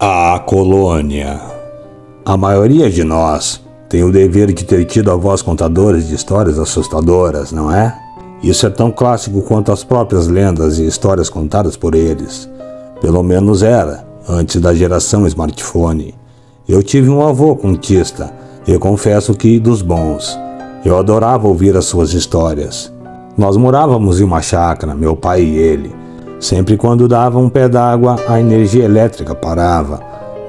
A colônia. A maioria de nós tem o dever de ter tido avós contadores de histórias assustadoras, não é? Isso é tão clássico quanto as próprias lendas e histórias contadas por eles. Pelo menos era, antes da geração smartphone. Eu tive um avô contista, e confesso que dos bons. Eu adorava ouvir as suas histórias. Nós morávamos em uma chácara, meu pai e ele. Sempre quando dava um pé d'água, a energia elétrica parava.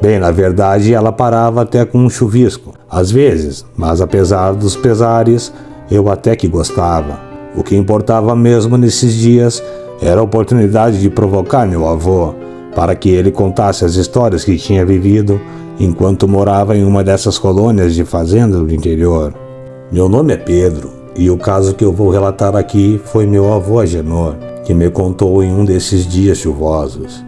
Bem, na verdade, ela parava até com um chuvisco. Às vezes, mas apesar dos pesares, eu até que gostava. O que importava mesmo nesses dias era a oportunidade de provocar meu avô, para que ele contasse as histórias que tinha vivido enquanto morava em uma dessas colônias de fazenda do interior. Meu nome é Pedro, e o caso que eu vou relatar aqui foi meu avô Agenor, que me contou em um desses dias chuvosos.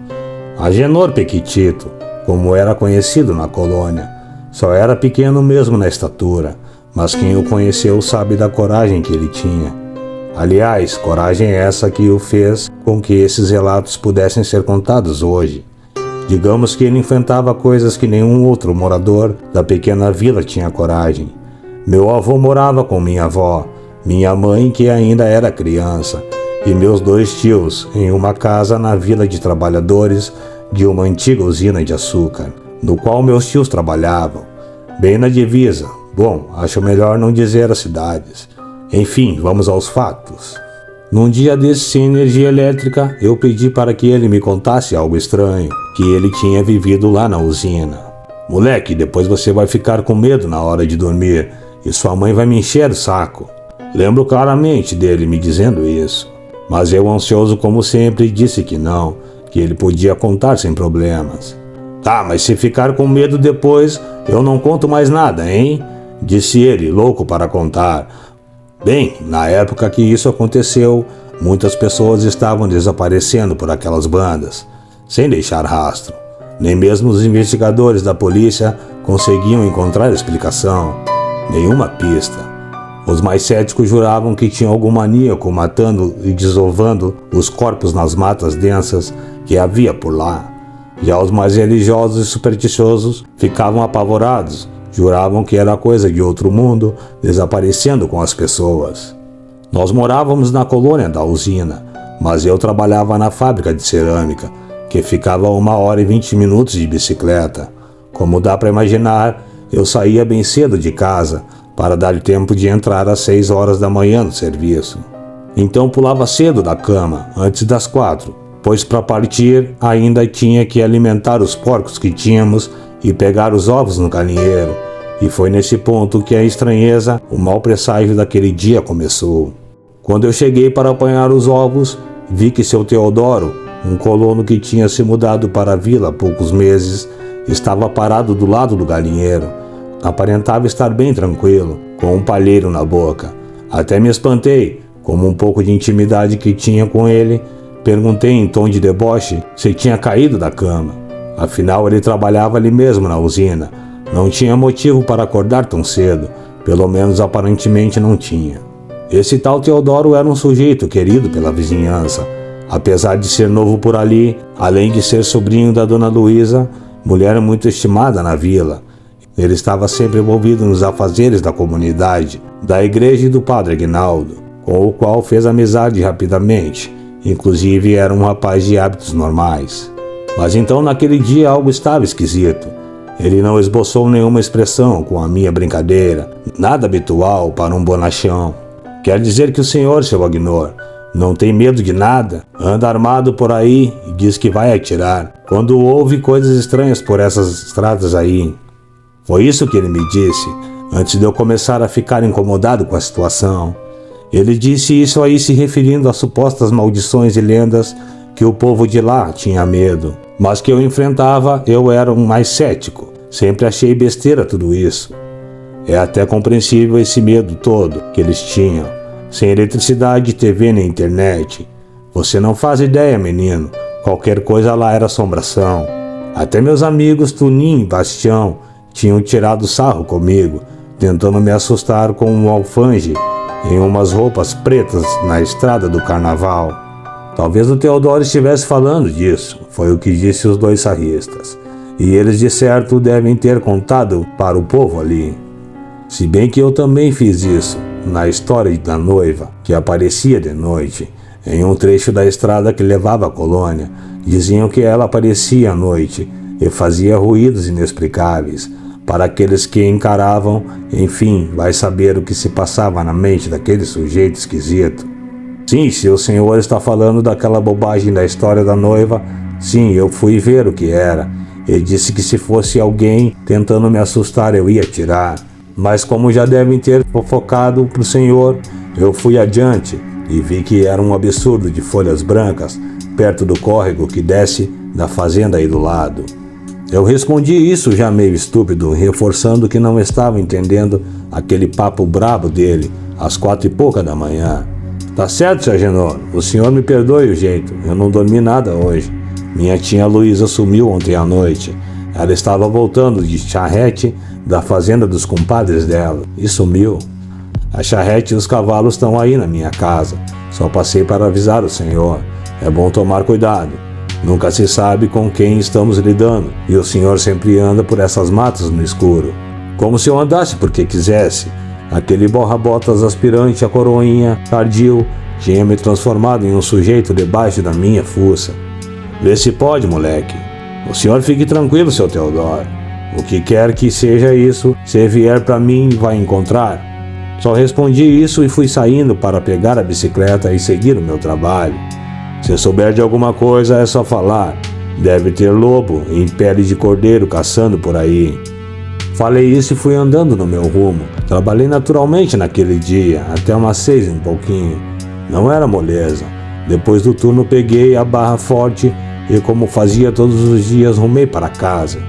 Agenor Pequitito, como era conhecido na colônia, só era pequeno mesmo na estatura, mas quem o conheceu sabe da coragem que ele tinha. Aliás, coragem essa que o fez com que esses relatos pudessem ser contados hoje. Digamos que ele enfrentava coisas que nenhum outro morador da pequena vila tinha coragem. Meu avô morava com minha avó, minha mãe que ainda era criança, e meus dois tios em uma casa na vila de trabalhadores de uma antiga usina de açúcar, no qual meus tios trabalhavam, bem na divisa. Bom, acho melhor não dizer as cidades. Enfim, vamos aos fatos. Num dia desse sem energia elétrica, eu pedi para que ele me contasse algo estranho que ele tinha vivido lá na usina. Moleque, depois você vai ficar com medo na hora de dormir e sua mãe vai me encher o saco. Lembro claramente dele me dizendo isso. Mas eu, ansioso como sempre, disse que não, que ele podia contar sem problemas. Tá, mas se ficar com medo depois, eu não conto mais nada, hein? Disse ele, louco para contar. Bem, na época que isso aconteceu, muitas pessoas estavam desaparecendo por aquelas bandas, sem deixar rastro. Nem mesmo os investigadores da polícia conseguiam encontrar explicação, nenhuma pista. Os mais céticos juravam que tinha algum maníaco matando e desovando os corpos nas matas densas que havia por lá. Já os mais religiosos e supersticiosos ficavam apavorados, juravam que era coisa de outro mundo desaparecendo com as pessoas. Nós morávamos na colônia da usina, mas eu trabalhava na fábrica de cerâmica, que ficava a 1h20 de bicicleta. Como dá para imaginar, eu saía bem cedo de casa, para dar tempo de entrar às 6 horas da manhã no serviço. Então pulava cedo da cama, antes das 4, pois para partir ainda tinha que alimentar os porcos que tínhamos e pegar os ovos no galinheiro. E foi nesse ponto que a estranheza, o mau presságio daquele dia começou. Quando eu cheguei para apanhar os ovos, vi que seu Teodoro, um colono que tinha se mudado para a vila há poucos meses, estava parado do lado do galinheiro. Aparentava estar bem tranquilo, com um palheiro na boca. Até me espantei, como um pouco de intimidade que tinha com ele, perguntei em tom de deboche se tinha caído da cama. Afinal, ele trabalhava ali mesmo na usina. Não tinha motivo para acordar tão cedo, pelo menos aparentemente não tinha. Esse tal Teodoro era um sujeito querido pela vizinhança. Apesar de ser novo por ali, além de ser sobrinho da dona Luísa, mulher muito estimada na vila. Ele estava sempre envolvido nos afazeres da comunidade, da igreja e do padre Aguinaldo, com o qual fez amizade rapidamente. Inclusive era um rapaz de hábitos normais. Mas então naquele dia algo estava esquisito. Ele não esboçou nenhuma expressão com a minha brincadeira, nada habitual para um bonachão. Quer dizer que o senhor, seu Agnor, não tem medo de nada? Anda armado por aí e diz que vai atirar, quando ouve coisas estranhas por essas estradas aí. Foi isso que ele me disse, antes de eu começar a ficar incomodado com a situação. Ele disse isso aí se referindo a supostas maldições e lendas que o povo de lá tinha medo. Mas que eu enfrentava, eu era um mais cético. Sempre achei besteira tudo isso. É até compreensível esse medo todo que eles tinham. Sem eletricidade, TV nem internet. Você não faz ideia, menino. Qualquer coisa lá era assombração. Até meus amigos Tuninho e Bastião tinham tirado sarro comigo, tentando me assustar com um alfange em umas roupas pretas na estrada do carnaval. Talvez o Teodoro estivesse falando disso, foi o que disse os dois sarristas. e eles de certo devem ter contado para o povo ali. Se bem que eu também fiz isso na história da noiva, que aparecia de noite, em um trecho da estrada que levava à colônia. Diziam que ela aparecia à noite e fazia ruídos inexplicáveis. Para aqueles que encaravam, enfim, vai saber o que se passava na mente daquele sujeito esquisito. Sim, se o senhor está falando daquela bobagem da história da noiva, sim, eu fui ver o que era. Ele disse que se fosse alguém tentando me assustar, eu ia atirar. Mas como já devem ter fofocado para o senhor, eu fui adiante e vi que era um absurdo de folhas brancas, perto do córrego que desce da fazenda aí do lado. Eu respondi isso já meio estúpido, reforçando que não estava entendendo aquele papo brabo dele, às 4h pouca da manhã. Tá certo, seu Agenor, o senhor me perdoe o jeito, eu não dormi nada hoje. Minha tia Luísa sumiu ontem à noite. Ela estava voltando de charrete da fazenda dos compadres dela e sumiu. A charrete e os cavalos estão aí na minha casa. Só passei para avisar o senhor. É bom tomar cuidado. Nunca se sabe com quem estamos lidando, e o senhor sempre anda por essas matas no escuro. Como se eu andasse porque quisesse. Aquele borra-botas aspirante a coroinha, tardio, tinha me transformado em um sujeito debaixo da minha fuça. Vê se pode, moleque. O senhor fique tranquilo, seu Teodoro. O que quer que seja isso, se vier para mim, vai encontrar. Só respondi isso e fui saindo para pegar a bicicleta e seguir o meu trabalho. Se souber de alguma coisa, é só falar. Deve ter lobo em pele de cordeiro caçando por aí. Falei isso e fui andando no meu rumo. Trabalhei naturalmente naquele dia, até umas 6 e um pouquinho. Não era moleza. Depois do turno peguei a barra forte e, como fazia todos os dias, rumei para casa.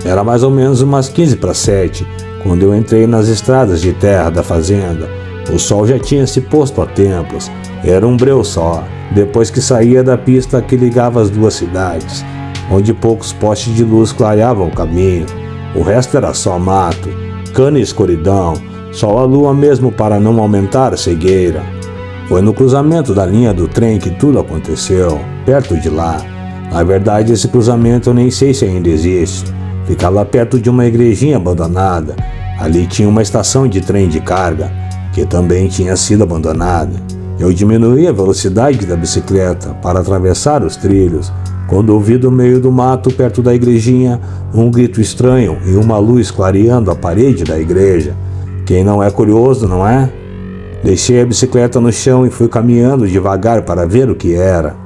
Era mais ou menos umas 15h para 7, quando eu entrei nas estradas de terra da fazenda. O sol já tinha se posto a tempos. Era um breu só, depois que saía da pista que ligava as duas cidades, onde poucos postes de luz clareavam o caminho. O resto era só mato, cana e escuridão, só a lua mesmo para não aumentar a cegueira. Foi no cruzamento da linha do trem que tudo aconteceu, perto de lá. Na verdade, esse cruzamento eu nem sei se ainda existe. Ficava perto de uma igrejinha abandonada. Ali tinha uma estação de trem de carga, que também tinha sido abandonada. Eu diminuí a velocidade da bicicleta para atravessar os trilhos, quando ouvi do meio do mato, perto da igrejinha, um grito estranho e uma luz clareando a parede da igreja. Quem não é curioso, não é? Deixei a bicicleta no chão e fui caminhando devagar para ver o que era.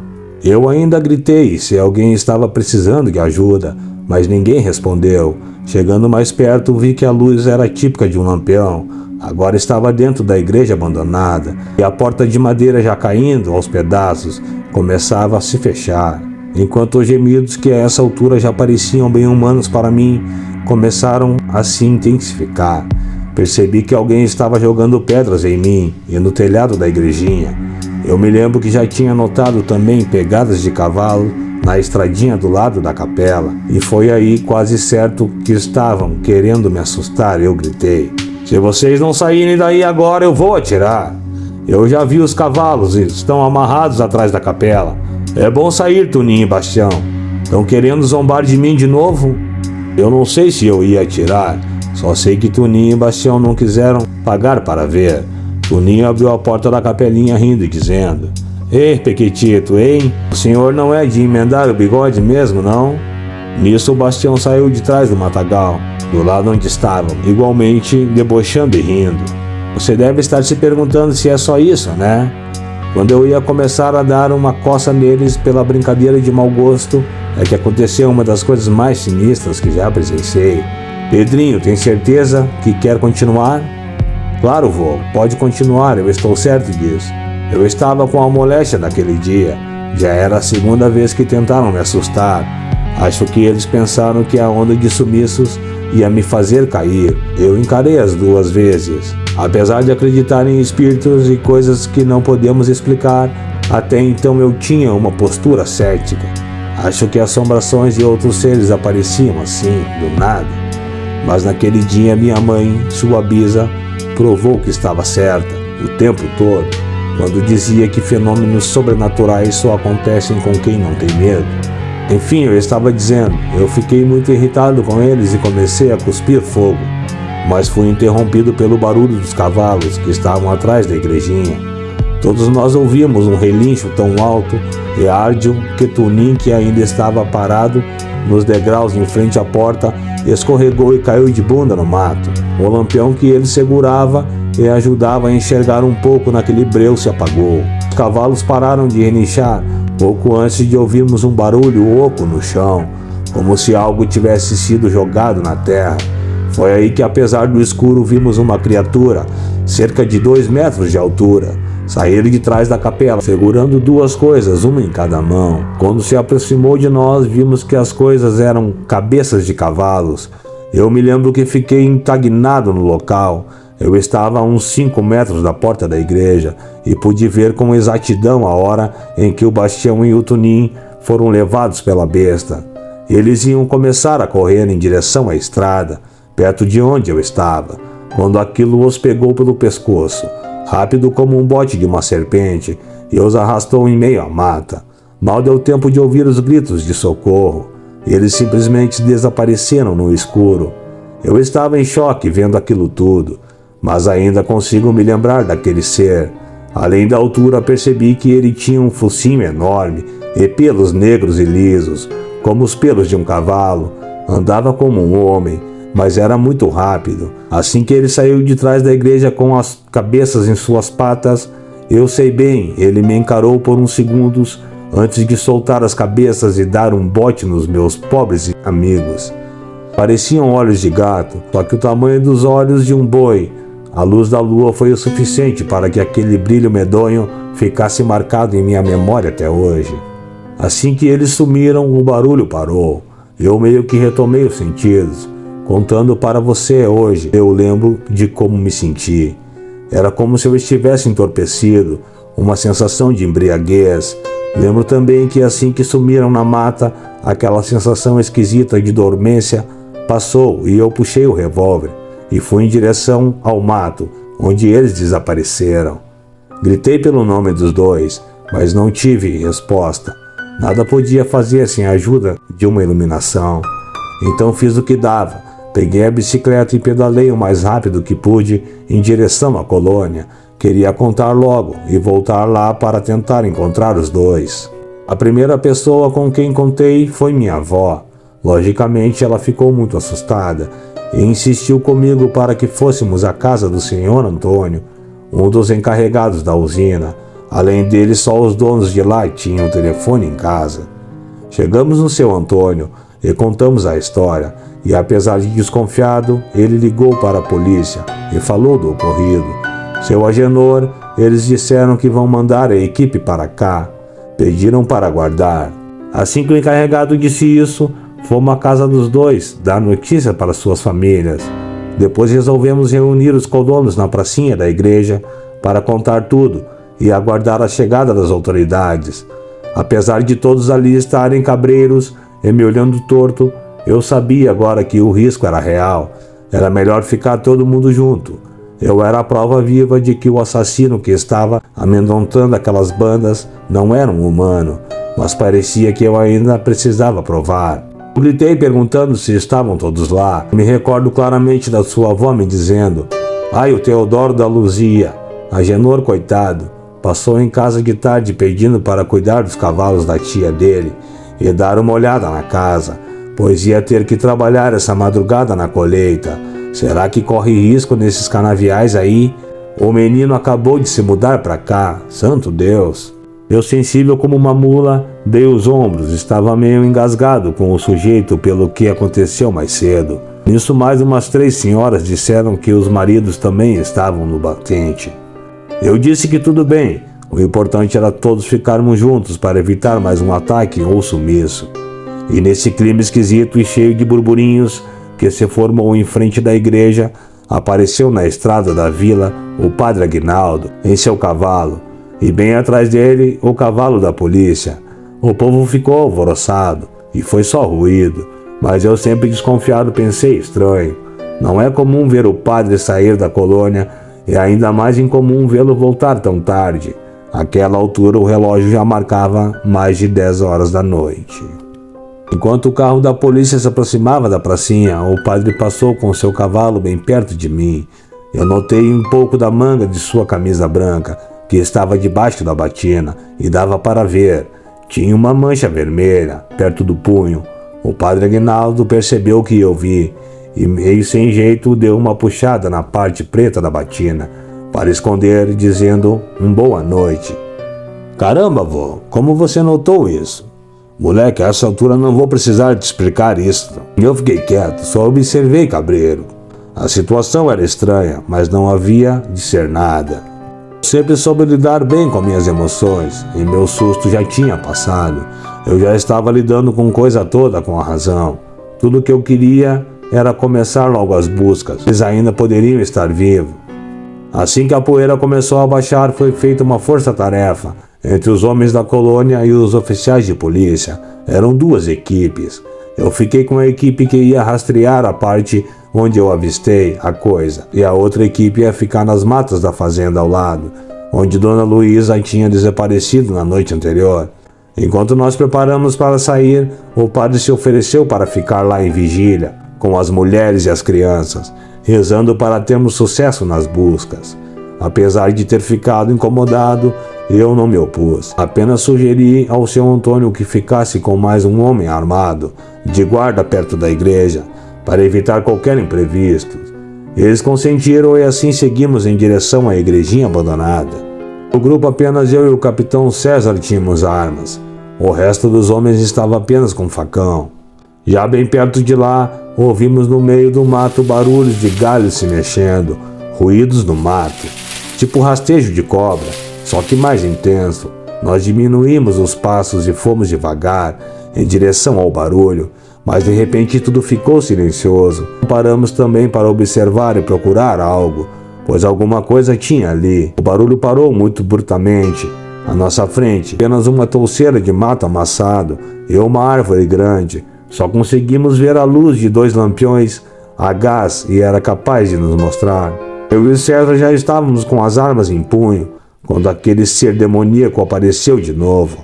Eu ainda gritei se alguém estava precisando de ajuda, mas ninguém respondeu. Chegando mais perto, vi que a luz era típica de um lampião. Agora estava dentro da igreja abandonada, e a porta de madeira, já caindo aos pedaços, começava a se fechar. Enquanto os gemidos, que a essa altura já pareciam bem humanos para mim, começaram a se intensificar. Percebi que alguém estava jogando pedras em mim e no telhado da igrejinha. Eu me lembro que já tinha notado também pegadas de cavalo na estradinha do lado da capela, e foi aí quase certo que estavam querendo me assustar. Eu gritei: se vocês não saírem daí agora, eu vou atirar. Eu já vi os cavalos, estão amarrados atrás da capela. É bom sair, Tuninho e Bastião. Estão querendo zombar de mim de novo? Eu não sei se eu ia atirar, só sei que Tuninho e Bastião não quiseram pagar para ver. Tuninho abriu a porta da capelinha rindo e dizendo: ei, Pequitito, hein? O senhor não é de emendar o bigode mesmo, não? Nisso o Bastião saiu de trás do matagal, do lado onde estavam, igualmente debochando e rindo. Você deve estar se perguntando se é só isso, né? Quando eu ia começar a dar uma coça neles pela brincadeira de mau gosto, é que aconteceu uma das coisas mais sinistras que já presenciei. Pedrinho, tem certeza que quer continuar? Claro, vô, pode continuar, eu estou certo disso. Eu estava com a moléstia naquele dia. Já era a segunda vez que tentaram me assustar. Acho que eles pensaram que a onda de sumiços ia me fazer cair. Eu encarei as 2 vezes. Apesar de acreditar em espíritos e coisas que não podemos explicar, até então eu tinha uma postura cética. Acho que assombrações e outros seres apareciam assim, do nada. Mas naquele dia minha mãe, sua bisa, provou que estava certa, o tempo todo, quando dizia que fenômenos sobrenaturais só acontecem com quem não tem medo. Enfim, eu estava dizendo, eu fiquei muito irritado com eles e comecei a cuspir fogo, mas fui interrompido pelo barulho dos cavalos que estavam atrás da igrejinha. Todos nós ouvimos um relincho tão alto e árduo que Tunim, que ainda estava parado nos degraus em frente à porta, escorregou e caiu de bunda no mato. O lampião que ele segurava e ajudava a enxergar um pouco naquele breu se apagou. Os cavalos pararam de relinchar pouco antes de ouvirmos um barulho oco no chão, como se algo tivesse sido jogado na terra. Foi aí que, apesar do escuro, vimos uma criatura, cerca de 2 metros de altura, sair de trás da capela, segurando 2 coisas, uma em cada mão. Quando se aproximou de nós, vimos que as coisas eram cabeças de cavalos. Eu me lembro que fiquei estagnado no local. Eu estava a uns 5 metros da porta da igreja e pude ver com exatidão a hora em que o Bastião e o Tunim foram levados pela besta. Eles iam começar a correr em direção à estrada, perto de onde eu estava, quando aquilo os pegou pelo pescoço, rápido como um bote de uma serpente, e os arrastou em meio à mata. Mal deu tempo de ouvir os gritos de socorro. Eles simplesmente desapareceram no escuro. Eu estava em choque vendo aquilo tudo, mas ainda consigo me lembrar daquele ser. Além da altura, percebi que ele tinha um focinho enorme e pelos negros e lisos, como os pelos de um cavalo. Andava como um homem, mas era muito rápido. Assim que ele saiu de trás da igreja com as cabeças em suas patas, eu sei bem, ele me encarou por uns segundos antes de soltar as cabeças e dar um bote nos meus pobres amigos. Pareciam olhos de gato, só que o tamanho dos olhos de um boi. A luz da lua foi o suficiente para que aquele brilho medonho ficasse marcado em minha memória até hoje. Assim que eles sumiram, o barulho parou. Eu meio que retomei os sentidos. Contando para você hoje, eu lembro de como me senti. Era como se eu estivesse entorpecido, uma sensação de embriaguez. Lembro também que assim que sumiram na mata, aquela sensação esquisita de dormência passou e eu puxei o revólver e fui em direção ao mato, onde eles desapareceram. Gritei pelo nome dos 2, mas não tive resposta. Nada podia fazer sem a ajuda de uma iluminação. Então fiz o que dava. Peguei a bicicleta e pedalei o mais rápido que pude em direção à colônia. Queria contar logo e voltar lá para tentar encontrar os 2. A primeira pessoa com quem contei foi minha avó. Logicamente, ela ficou muito assustada e insistiu comigo para que fôssemos à casa do senhor Antônio, um dos encarregados da usina. Além dele, só os donos de lá tinham telefone em casa. Chegamos no seu Antônio e contamos a história, e apesar de desconfiado, ele ligou para a polícia e falou do ocorrido. Seu Agenor, eles disseram que vão mandar a equipe para cá. Pediram para aguardar. Assim que o encarregado disse isso, fomos à casa dos 2, dar notícia para suas famílias. Depois resolvemos reunir os colonos na pracinha da igreja para contar tudo e aguardar a chegada das autoridades. Apesar de todos ali estarem cabreiros e me olhando torto, eu sabia agora que o risco era real. Era melhor ficar todo mundo junto. Eu era a prova viva de que o assassino que estava amedrontando aquelas bandas não era um humano, mas parecia que eu ainda precisava provar. Eu gritei perguntando se estavam todos lá. Me recordo claramente da sua avó me dizendo: "Ai, o Teodoro da Luzia, Agenor, coitado, passou em casa de tarde pedindo para cuidar dos cavalos da tia dele e dar uma olhada na casa, pois ia ter que trabalhar essa madrugada na colheita. Será que corre risco nesses canaviais aí? O menino acabou de se mudar para cá, santo Deus." Eu, sensível como uma mula, dei os ombros, estava meio engasgado com o sujeito pelo que aconteceu mais cedo. Nisso, mais umas 3 senhoras disseram que os maridos também estavam no batente. Eu disse que tudo bem, o importante era todos ficarmos juntos para evitar mais um ataque ou sumiço. E nesse clima esquisito e cheio de burburinhos que se formou em frente da igreja, apareceu na estrada da vila o padre Aguinaldo, em seu cavalo, e bem atrás dele o cavalo da polícia. O povo ficou alvoroçado, e foi só ruído, mas eu, sempre desconfiado, pensei: estranho. Não é comum ver o padre sair da colônia, e ainda mais incomum vê-lo voltar tão tarde. Àquela altura o relógio já marcava mais de 10 horas da noite. Enquanto o carro da polícia se aproximava da pracinha, o padre passou com seu cavalo bem perto de mim. Eu notei um pouco da manga de sua camisa branca, que estava debaixo da batina, e dava para ver. Tinha uma mancha vermelha, perto do punho. O padre Aguinaldo percebeu o que eu vi, e meio sem jeito deu uma puxada na parte preta da batina, para esconder, dizendo boa noite. Caramba, vô, como você notou isso? Moleque, a essa altura não vou precisar te explicar isso. Eu fiquei quieto, só observei cabreiro. A situação era estranha, mas não havia de ser nada. Sempre soube lidar bem com minhas emoções, e meu susto já tinha passado. Eu já estava lidando com coisa toda com a razão. Tudo o que eu queria era começar logo as buscas. Eles ainda poderiam estar vivos. Assim que a poeira começou a baixar, foi feita uma força-tarefa entre os homens da colônia e os oficiais de polícia. Eram duas equipes. Eu fiquei com a equipe que ia rastrear a parte onde eu avistei a coisa, e a outra equipe ia ficar nas matas da fazenda ao lado, onde Dona Luísa tinha desaparecido na noite anterior. Enquanto nós preparamos para sair, o padre se ofereceu para ficar lá em vigília, com as mulheres e as crianças, rezando para termos sucesso nas buscas. Apesar de ter ficado incomodado, eu não me opus. Apenas sugeri ao seu Antônio que ficasse com mais um homem armado, de guarda perto da igreja, para evitar qualquer imprevisto. Eles consentiram e assim seguimos em direção à igrejinha abandonada. No grupo apenas eu e o capitão César tínhamos armas. O resto dos homens estava apenas com facão. Já bem perto de lá, ouvimos no meio do mato barulhos de galhos se mexendo, ruídos no mato, tipo rastejo de cobra, só que mais intenso. Nós diminuímos os passos e fomos devagar, em direção ao barulho, mas de repente tudo ficou silencioso. Paramos também para observar e procurar algo, pois alguma coisa tinha ali. O barulho parou muito bruscamente. À nossa frente, apenas uma touceira de mato amassado e uma árvore grande. Só conseguimos ver a luz de 2 lampiões a gás e era capaz de nos mostrar. Eu e o César já estávamos com as armas em punho, quando aquele ser demoníaco apareceu de novo.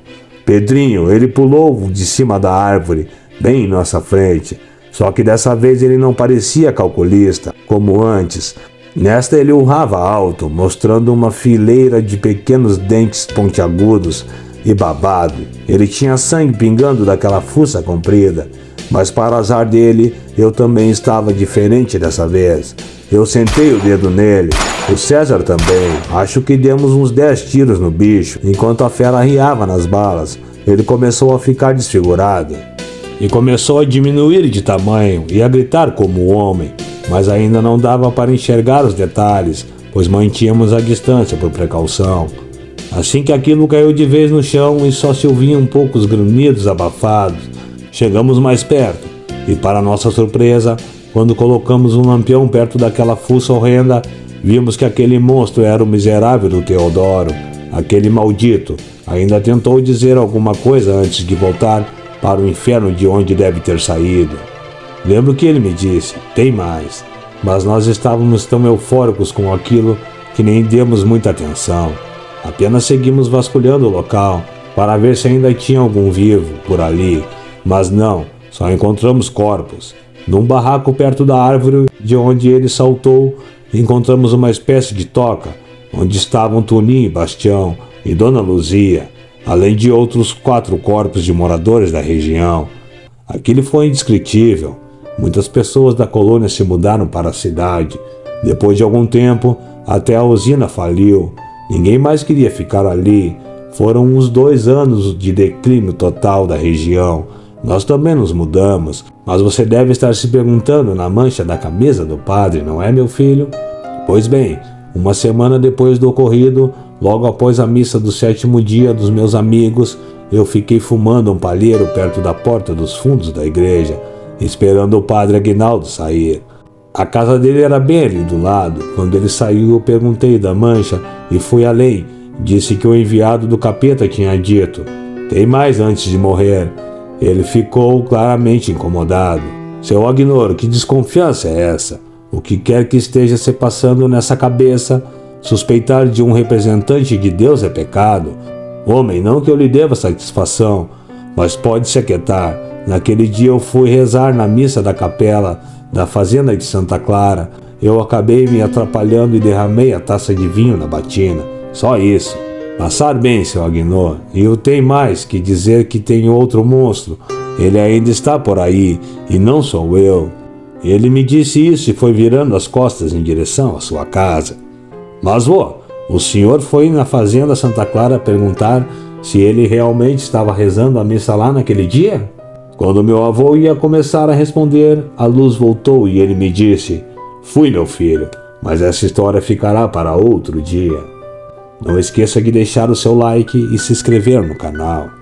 Pedrinho, ele pulou de cima da árvore, bem em nossa frente. Só que dessa vez ele não parecia calculista, como antes. Nesta ele urrava alto, mostrando uma fileira de pequenos dentes pontiagudos e babado. Ele tinha sangue pingando daquela fuça comprida, mas para azar dele, eu também estava diferente dessa vez. Eu sentei o dedo nele, o César também. Acho que demos uns 10 tiros no bicho, enquanto a fera riava nas balas. Ele começou a ficar desfigurado e começou a diminuir de tamanho e a gritar como homem, mas ainda não dava para enxergar os detalhes, pois mantínhamos a distância por precaução. Assim que aquilo caiu de vez no chão e só se ouviam poucos grunhidos abafados, chegamos mais perto e, para nossa surpresa, quando colocamos um lampião perto daquela fuça horrenda, vimos que aquele monstro era o miserável do Teodoro. Aquele maldito ainda tentou dizer alguma coisa antes de voltar para o inferno de onde deve ter saído. Lembro que ele me disse, tem mais, mas nós estávamos tão eufóricos com aquilo que nem demos muita atenção. Apenas seguimos vasculhando o local para ver se ainda tinha algum vivo por ali, mas não, só encontramos corpos. Num barraco perto da árvore de onde ele saltou, encontramos uma espécie de toca, onde estavam Toninho e Bastião e Dona Luzia, além de outros 4 corpos de moradores da região. Aquilo foi indescritível. Muitas pessoas da colônia se mudaram para a cidade. Depois de algum tempo, até a usina faliu. Ninguém mais queria ficar ali. Foram uns 2 anos de declínio total da região. Nós também nos mudamos, mas você deve estar se perguntando na mancha da camisa do padre, não é, meu filho? Pois bem, uma semana depois do ocorrido, logo após a missa do 7º dia dos meus amigos, eu fiquei fumando um palheiro perto da porta dos fundos da igreja, esperando o padre Aguinaldo sair. A casa dele era bem ali do lado. Quando ele saiu, eu perguntei da mancha e fui além. Disse que o enviado do capeta tinha dito, tem mais antes de morrer. Ele ficou claramente incomodado. Seu Agnor, que desconfiança é essa? O que quer que esteja se passando nessa cabeça? Suspeitar de um representante de Deus é pecado. Homem, não que eu lhe deva satisfação, mas pode se aquietar. Naquele dia eu fui rezar na missa da capela da fazenda de Santa Clara. Eu acabei me atrapalhando e derramei a taça de vinho na batina. Só isso. Passar bem, seu Aguinaldo. E eu tenho mais que dizer que tem outro monstro. Ele ainda está por aí, e não sou eu. Ele me disse isso e foi virando as costas em direção à sua casa. Mas, vô, o senhor foi na fazenda Santa Clara perguntar se ele realmente estava rezando a missa lá naquele dia? Quando meu avô ia começar a responder, a luz voltou e ele me disse: fui, meu filho, mas essa história ficará para outro dia. Não esqueça de deixar o seu like e se inscrever no canal.